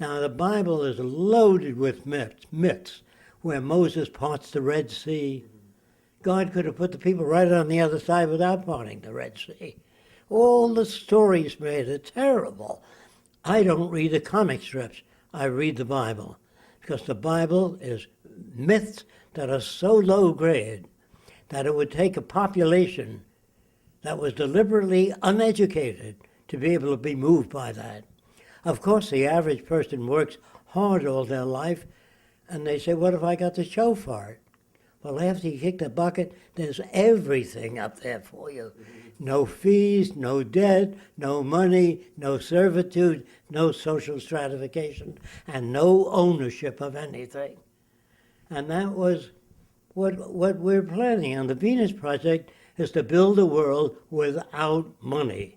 Now, the Bible is loaded with myths, where Moses parts the Red Sea. God could have put the people right on the other side without parting the Red Sea. All the stories made it terrible. I don't read the comic strips. I read the Bible, because the Bible is myths that are so low grade that it would take a population that was deliberately uneducated to be able to be moved by that. Of course, the average person works hard all their life, and they say, what if I got the show for it? Well, after you kick the bucket, there's everything up there for you. No fees, no debt, no money, no servitude, no social stratification, and no ownership of anything. And that was what we're planning on. The Venus Project is to build a world without money.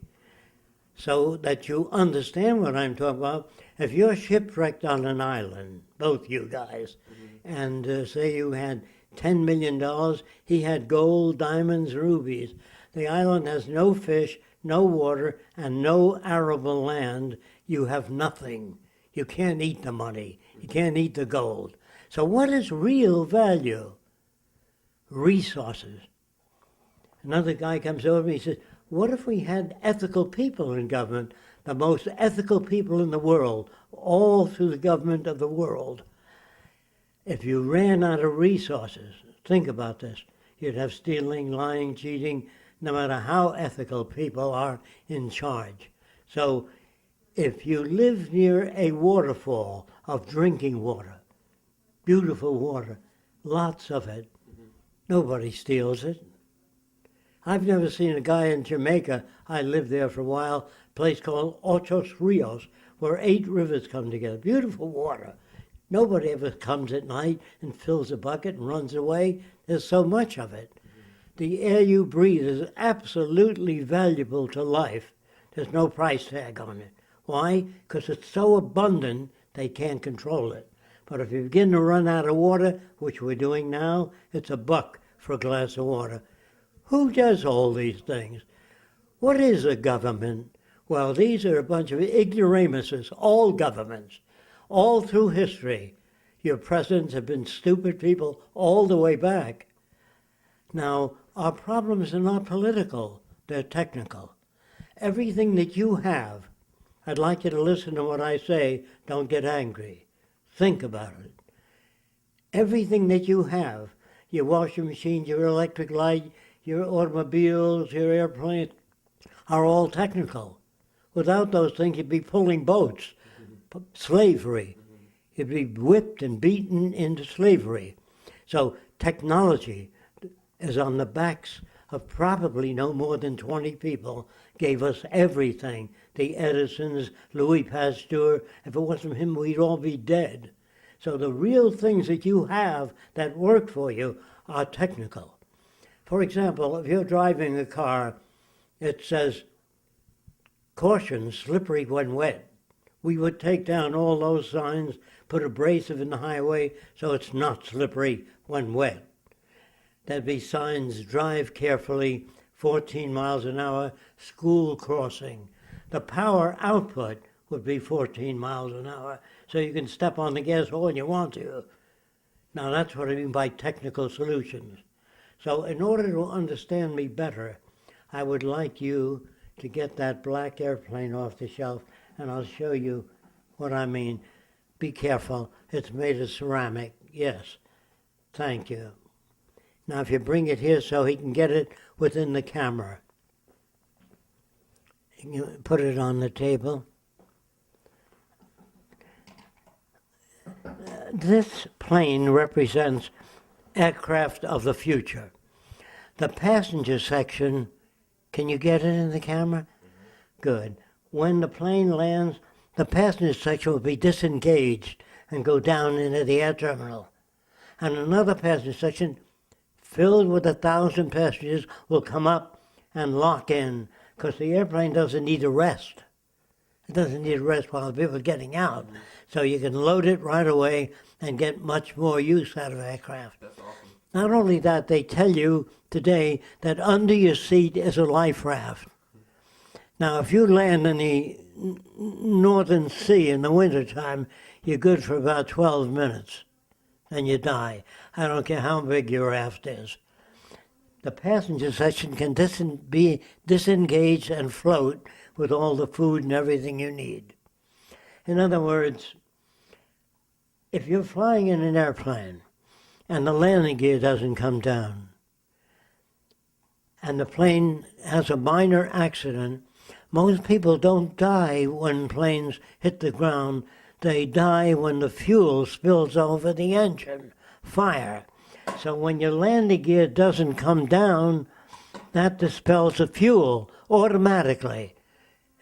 So that you understand what I'm talking about. If you're shipwrecked on an island, both you guys, and say you had $10 million, he had gold, diamonds, rubies. The island has no fish, no water, and no arable land. You have nothing. You can't eat the money. You can't eat the gold. So what is real value? Resources. Another guy comes over to me and says, what if we had ethical people in government, the most ethical people in the world, all through the government of the world? If you ran out of resources, think about this, you'd have stealing, lying, cheating, no matter how ethical people are in charge. So if you live near a waterfall of drinking water, beautiful water, lots of it, nobody steals it. I've never seen a guy in Jamaica, I lived there for a while, a place called Ochos Rios, where 8 rivers come together, beautiful water. Nobody ever comes at night and fills a bucket and runs away. There's so much of it. The air you breathe is absolutely valuable to life. There's no price tag on it. Why? Because it's so abundant, they can't control it. But if you begin to run out of water, which we're doing now, it's $1 for a glass of water. Who does all these things? What is a government? Well, these are a bunch of ignoramuses, all governments, all through history. Your presidents have been stupid people all the way back. Now, our problems are not political, they're technical. Everything that you have, I'd like you to listen to what I say, don't get angry. Think about it. Everything that you have, your washing machine, your electric light, your automobiles, your airplanes, are all technical. Without those things, you'd be pulling boats, slavery. You'd be whipped and beaten into slavery. So technology is on the backs of probably no more than 20 people, gave us everything. The Edisons, Louis Pasteur, if it wasn't him, we'd all be dead. So the real things that you have that work for you are technical. For example, if you're driving a car, it says, caution, slippery when wet. We would take down all those signs, put abrasive in the highway so it's not slippery when wet. There'd be signs, drive carefully, 14 miles an hour, school crossing. The power output would be 14 miles an hour, so you can step on the gas all you want to. Now that's what I mean by technical solutions. So in order to understand me better, I would like you to get that black airplane off the shelf, and I'll show you what I mean. Be careful, it's made of ceramic, yes. Thank you. Now if you bring it here so he can get it within the camera. You put it on the table. This plane represents aircraft of the future. The passenger section, can you get it in the camera? Good. When the plane lands, the passenger section will be disengaged and go down into the air terminal. And another passenger section filled with 1,000 passengers will come up and lock in, because the airplane doesn't need a rest. It doesn't need a rest while people are getting out. So you can load it right away and get much more use out of aircraft. That's awesome. Not only that, they tell you today that under your seat is a life raft. Now, if you land in the northern sea in the wintertime, you're good for about 12 minutes. Then you die. I don't care how big your raft is. The passenger section can be disengaged and float with all the food and everything you need. In other words, if you're flying in an airplane and the landing gear doesn't come down, and the plane has a minor accident, most people don't die when planes hit the ground. They die when the fuel spills over the engine, fire. So when your landing gear doesn't come down, that dispels the fuel automatically.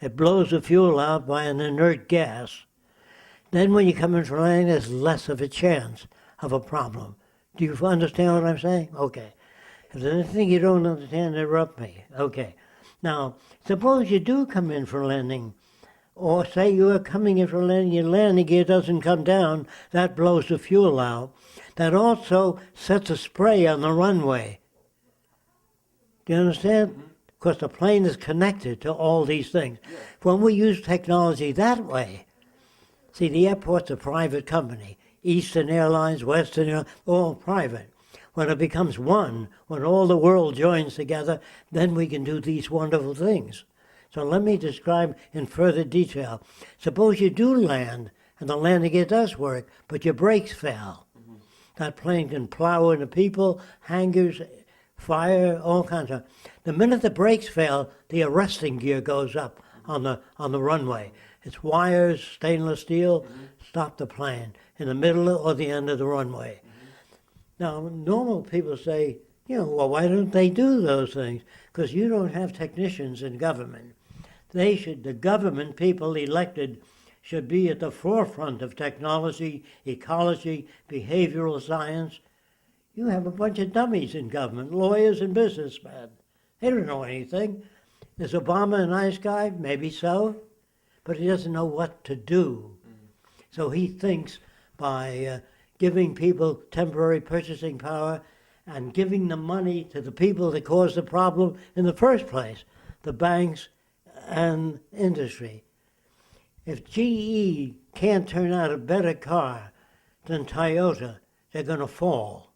It blows the fuel out by an inert gas. Then when you come in for landing, there's less of a chance of a problem. Do you understand what I'm saying? Okay. If there's anything you don't understand, interrupt me. Okay. Now, suppose you do come in for landing, or say you are coming in for landing, your landing gear doesn't come down, that blows the fuel out. That also sets a spray on the runway. Do you understand? Because the plane is connected to all these things. When we use technology that way, see, the airport's a private company. Eastern Airlines, Western Airlines, all private. When it becomes one, when all the world joins together, then we can do these wonderful things. So let me describe in further detail. Suppose you do land, and the landing gear does work, but your brakes fail. That plane can plow into people, hangars, fire, all kinds of. The minute the brakes fail, the arresting gear goes up on the runway. It's wires, stainless steel, stop the plane in the middle or the end of the runway. Now, normal people say, well, why don't they do those things? Because you don't have technicians in government. The government people elected should be at the forefront of technology, ecology, behavioral science. You have a bunch of dummies in government, lawyers and businessmen. They don't know anything. Is Obama a nice guy? Maybe so. But he doesn't know what to do. So he thinks by giving people temporary purchasing power and giving the money to the people that caused the problem in the first place, the banks and industry. If GE can't turn out a better car than Toyota, they're going to fall.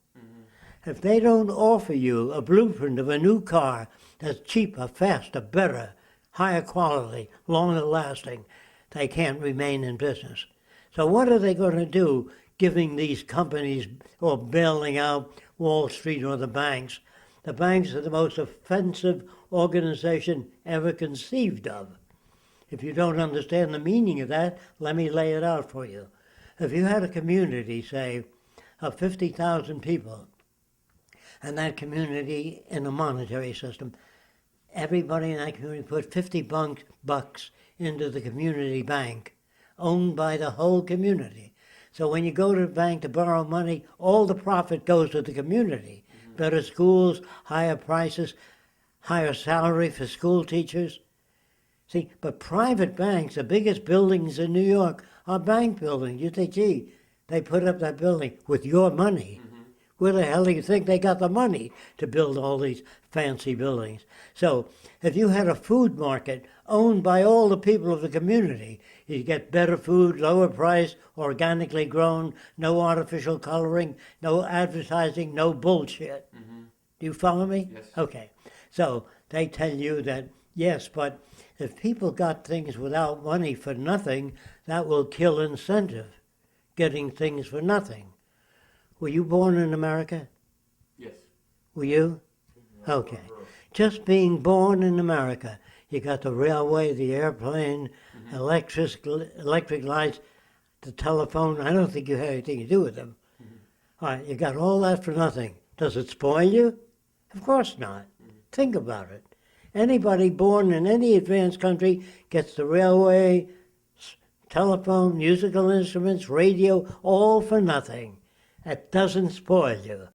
If they don't offer you a blueprint of a new car that's cheaper, faster, better, higher quality, longer lasting, they can't remain in business. So what are they going to do giving these companies or bailing out Wall Street or the banks? The banks are the most offensive organization ever conceived of. If you don't understand the meaning of that, let me lay it out for you. If you had a community, say, of 50,000 people, and that community in a monetary system, everybody in that community put 50 bucks into the community bank, owned by the whole community. So when you go to the bank to borrow money, all the profit goes to the community. Better schools, higher prices, higher salary for school teachers. See, but private banks, the biggest buildings in New York are bank buildings. You think, gee, they put up that building with your money. Where the hell do you think they got the money to build all these fancy buildings? So if you had a food market owned by all the people of the community, you get better food, lower price, organically grown, no artificial coloring, no advertising, no bullshit. Do you follow me? Yes. Okay. So they tell you that, yes, but if people got things without money for nothing, that will kill incentive, getting things for nothing. Were you born in America? Yes. Were you? Okay. Just being born in America, you got the railway, the airplane, electric lights, the telephone. I don't think you had anything to do with them. All right, you got all that for nothing. Does it spoil you? Of course not. Think about it. Anybody born in any advanced country gets the railway, telephone, musical instruments, radio, all for nothing. That doesn't spoil you.